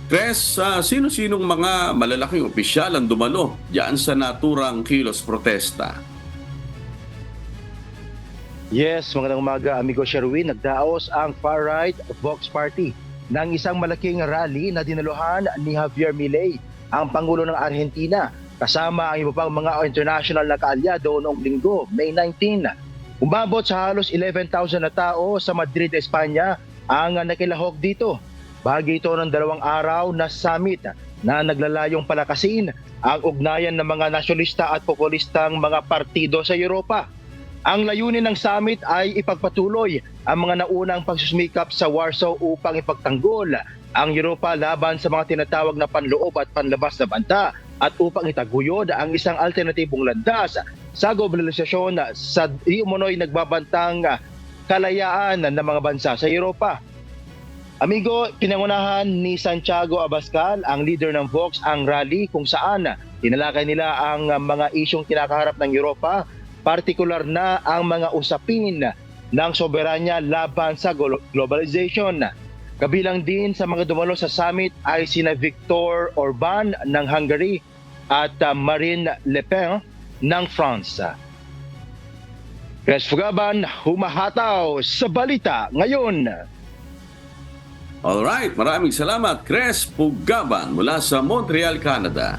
Chris, sino-sinong mga malalaking opisyal ang dumalo diyan sa naturang kilos protesta? Yes, magandang umaga, amigo Sherwin. Nagdaos ang far-right Vox Party ng isang malaking rally na dinaluhan ni Javier Milei, ang Pangulo ng Argentina, kasama ang iba pang mga international na kaalyado noong linggo, May 19. Umabot sa halos 11,000 na tao sa Madrid, Espanya ang nakilahok dito. Bahagi ito ng 2 araw na summit na naglalayong palakasin ang ugnayan ng mga nasyonalista at populistang mga partido sa Europa. Ang layunin ng summit ay ipagpatuloy ang mga naunang pagsusumikap sa Warsaw upang ipagtanggol ang Europa laban sa mga tinatawag na panloob at panlabas na banta at upang itaguyod ang isang alternatibong landas sa globalisasyon sa di umano'y nagbabantang kalayaan ng mga bansa sa Europa. Amigo, pinangunahan ni Santiago Abascal, ang leader ng Vox, ang rally kung saan tinalakay nila ang mga isyong kinakaharap ng Europa, partikular na ang mga usapin ng soberanya laban sa globalization. Kabilang din sa mga dumalo sa summit ay sina Viktor Orban ng Hungary at Marine Le Pen ng France. Chris Fugaban, humahataw sa balita ngayon. Alright, maraming salamat Chris Pugaban mula sa Montreal, Canada.